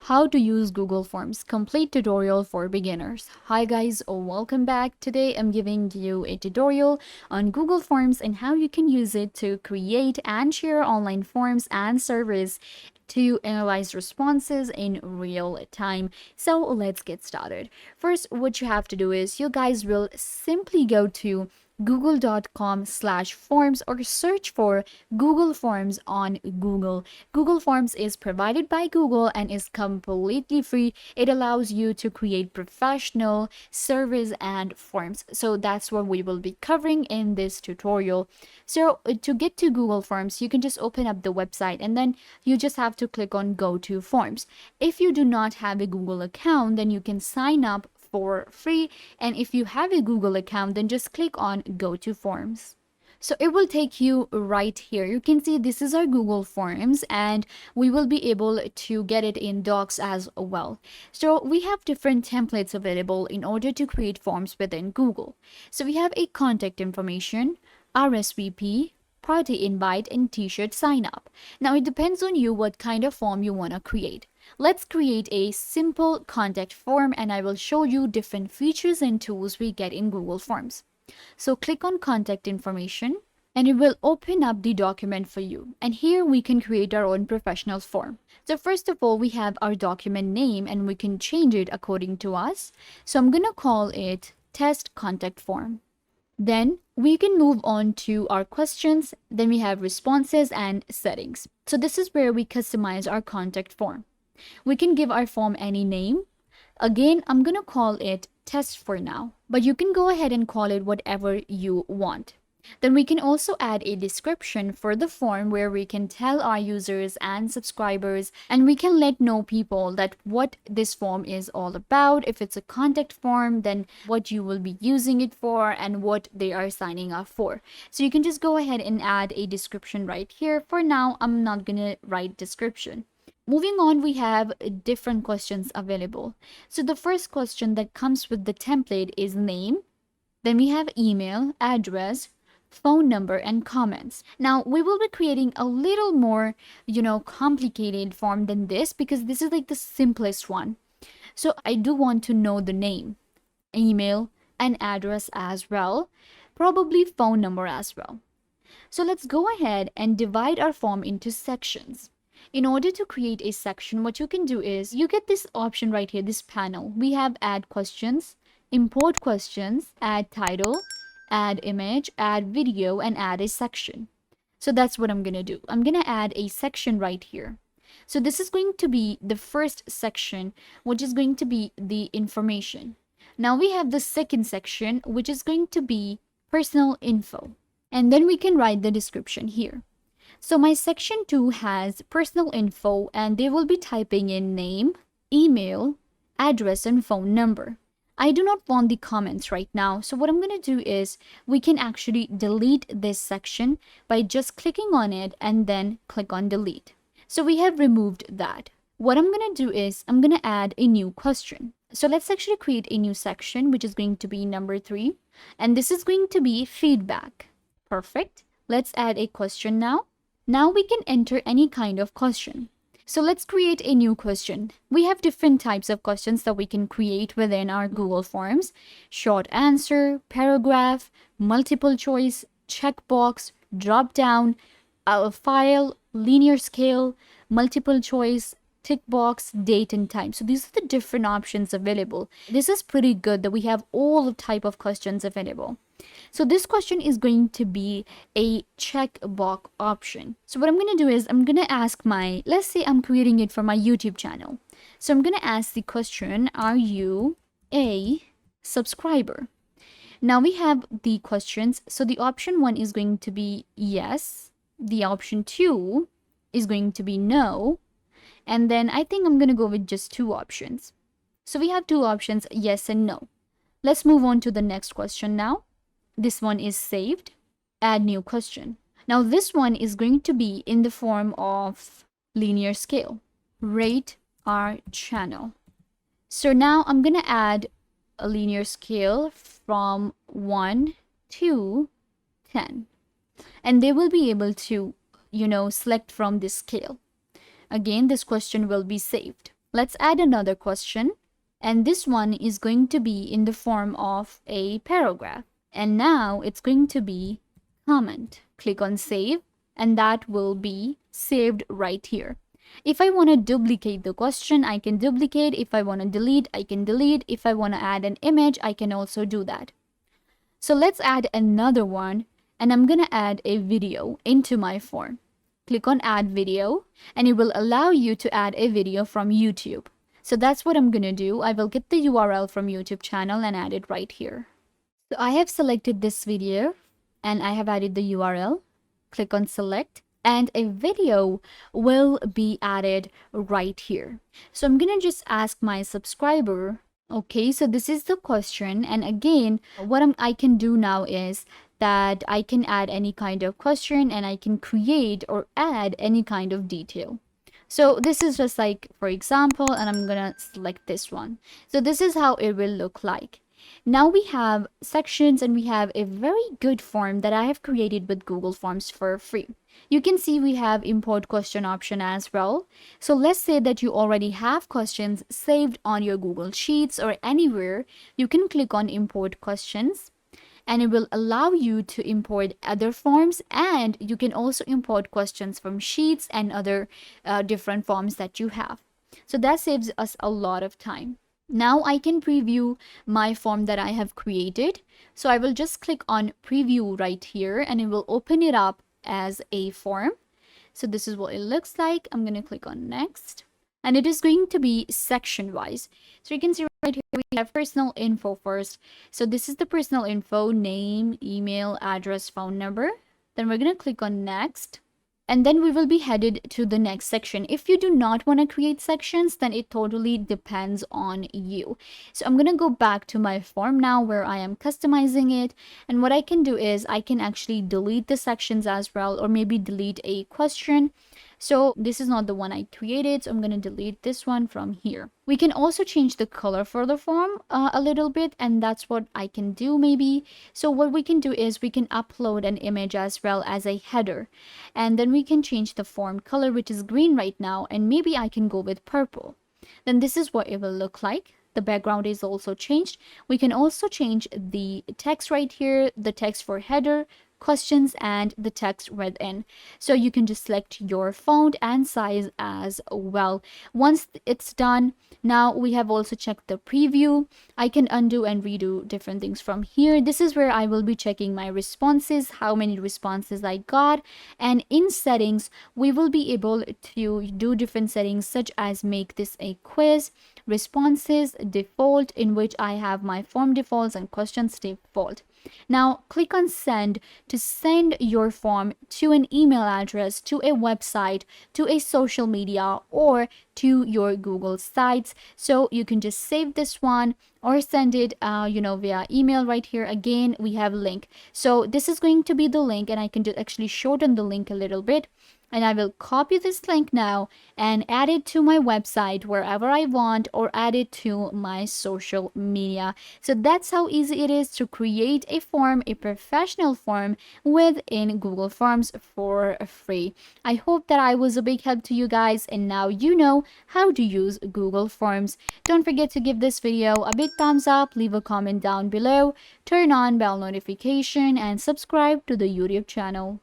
How to use Google Forms, complete tutorial for beginners. Hi guys, welcome back. Today I'm giving you a tutorial on Google Forms and how you can use it to create and share online forms and surveys to analyze responses in real time. So let's get started. First, what you have to do is you guys will simply go to google.com/forms or search for Google Forms on Google. Google Forms is provided by Google and is completely free. It allows you to create professional surveys and forms. So that's what we will be covering in this tutorial. So to get to Google Forms, you can just open up the website and then you just have to click on Go to Forms. If you do not have a Google account, then you can sign up for free, and if you have a Google account, then just click on Go to Forms. So it will take you right here. You can see this is our Google Forms and we will be able to get it in Docs as well. So we have different templates available in order to create forms within Google. So we have a contact information, RSVP, party invite, and t-shirt sign up. Now it depends on you what kind of form you want to create. Let's create a simple contact form and I will show you different features and tools we get in Google Forms. So click on contact information and it will open up the document for you. And here we can create our own professional form. So first of all, we have our document name and we can change it according to us. So I'm going to call it test contact form. Then we can move on to our questions. Then we have responses and settings. So this is where we customize our contact form. We can give our form any name. Again, I'm going to call it test for now, but you can go ahead and call it whatever you want. Then we can also add a description for the form where we can tell our users and subscribers and we can let know people that what this form is all about. If it's a contact form, then what you will be using it for and what they are signing up for. So you can just go ahead and add a description right here. For now, I'm not going to write description. Moving on, we have different questions available. So the first question that comes with the template is name. Then we have email, address, phone number, and comments. Now we will be creating a little more, complicated form than this because this is like the simplest one. So I do want to know the name, email, and address as well, probably phone number as well. So let's go ahead and divide our form into sections. In order to create a section, what you can do is you get this option right here, this panel. We have add questions, import questions, add title, add image, add video, and add a section. So that's what I'm going to do. I'm going to add a section right here. So this is going to be the first section, which is going to be the information. Now we have the second section, which is going to be personal info. And then we can write the description here. So my section 2 has personal info and they will be typing in name, email, address, and phone number. I do not want the comments right now. So what I'm going to do is we can actually delete this section by just clicking on it and then click on delete. So we have removed that. What I'm going to do is I'm going to add a new question. So let's actually create a new section, which is going to be number 3. And this is going to be feedback. Perfect. Let's add a question now. Now we can enter any kind of question. So let's create a new question. We have different types of questions that we can create within our Google Forms. Short answer, paragraph, multiple choice, checkbox, drop down, file, linear scale, multiple choice, tick box, date and time. So these are the different options available. This is pretty good that we have all type of questions available. So this question is going to be a checkbox option. So what I'm going to do is I'm going to ask let's say I'm creating it for my YouTube channel. So I'm going to ask the question, are you a subscriber? Now we have the questions. So the option 1 is going to be yes. The option 2 is going to be no. And then I think I'm going to go with just 2 options. So we have 2 options, yes and no. Let's move on to the next question now. This one is saved. Add new question. Now this one is going to be in the form of linear scale. Rate our channel. So now I'm going to add a linear scale from 1 to 10. And they will be able to, select from this scale. Again, this question will be saved. Let's add another question. And this one is going to be in the form of a paragraph. And now it's going to be comment. Click on save, and that will be saved right here. If I want to duplicate the question, I can duplicate. If I want to delete, I can delete. If I want to add an image, I can also do that. So let's add another one, and I'm going to add a video into my form. Click on add video, and it will allow you to add a video from YouTube. So that's what I'm going to do. I will get the URL from YouTube channel and add it right here. So I have selected this video and I have added the URL. Click on select, and a video will be added right here. So I'm gonna just ask my subscriber. Okay, so this is the question, and again, what I can do now is that I can add any kind of question, and I can create or add any kind of detail. So this is just like, for example, and I'm gonna select this one. So this is how it will look like. Now we have sections, and we have a very good form that I have created with Google Forms for free. You can see we have import question option as well. So let's say that you already have questions saved on your Google Sheets or anywhere. You can click on import questions, and it will allow you to import other forms, and you can also import questions from Sheets and other different forms that you have. So that saves us a lot of time. Now I can preview my form that I have created. So I will just click on preview right here, and it will open it up as a form. So this is what it looks like. I'm going to click on next, and it is going to be section wise. So you can see right here we have personal info first. So this is the personal info: name, email, address, phone number. Then we're going to click on next, and then we will be headed to the next section. If you do not want to create sections, then it totally depends on you. So I'm going to go back to my form now where I am customizing it. And what I can do is I can actually delete the sections as well, or maybe delete a question. So this is not the one I created, so I'm going to delete this one from here. We can also change the color for the form a little bit, and that's what I can do maybe. So what we can do is we can upload an image as well as a header, and then we can change the form color, which is green right now, and maybe I can go with purple. Then this is what it will look like. The background is also changed. We can also change the text right here, the text for header, questions, and the text within. So you can just select your font and size as well. Once it's done, now we have also checked the preview. I can undo and redo different things from here. This is where I will be checking my responses, how many responses I got. And in settings, we will be able to do different settings, such as make this a quiz, responses default, in which I have my form defaults and questions default. Now click on send to send your form to an email address, to a website, to a social media, or to your Google sites. So you can just save this one or send it via email. Right here again we have link. So this is going to be the link, and I can just actually shorten the link a little bit. And I will copy this link now and add it to my website wherever I want, or add it to my social media. So that's how easy it is to create a form, a professional form within Google Forms for free. I hope that I was a big help to you guys, and now you know how to use Google Forms. Don't forget to give this video a big thumbs up, leave a comment down below, turn on bell notification, and subscribe to the YouTube channel.